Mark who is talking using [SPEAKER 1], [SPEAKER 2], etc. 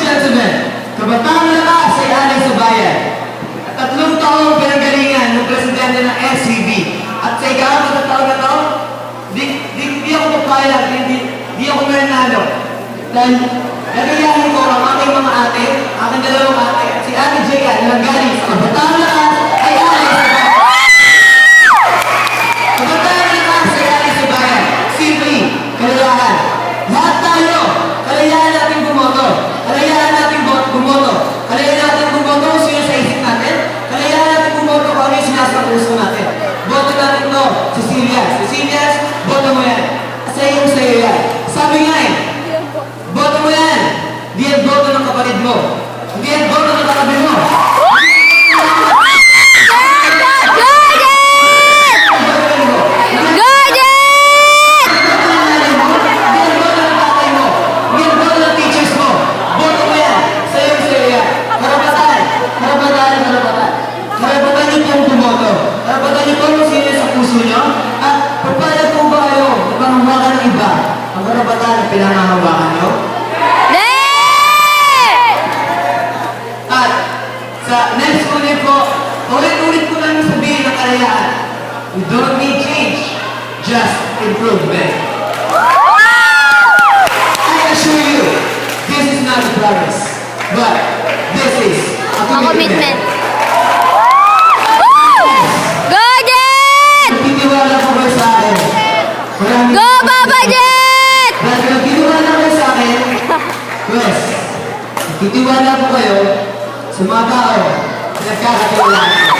[SPEAKER 1] gentlemen, kabatang lakas ay alay sa bayan. At 3 taong pinanggalingan ng presidente ng SCB. At sa ikaw, taon na to, di ako papayag, di ako nanalo. Dahil nagayahin ko ang aking mga ate, aking dalawang ate, at si Ate Jaya na nanggaling sa kabatang lakas ay alay sa bayan. Kabatang lakas ay alay sa bayan. Simply, kalayahan. Lahat tayo, kalayahan natin bumoto. Kalayahan natin bumoto. Kalayahan natin bumoto kung sino sa isip natin. Kalayahan natin bumoto kung ano yung sinasa puso natin. Boto natin to, Cecilias. Cecilias, boto mo yan. Sa'yo yan. Sabi nga boto mo yan. Di yan boto ng kapatid mo. Hindi yan boto ng katabi mo. Pinangahawakan nyo? At sa next ulit po, ulit-ulit ko lang sabihin ng kalayaan. We don't need change, just improvement. I assure you, this is not a promise, but this is a commitment.
[SPEAKER 2] Go, Jet!
[SPEAKER 1] Titiwala po kayo sa akin.
[SPEAKER 2] Go, Papa Jet!
[SPEAKER 1] Dahil nagtitiwala kayo sa akin, yes, titiwala po kayo sa mga tao na nagkakatiwala.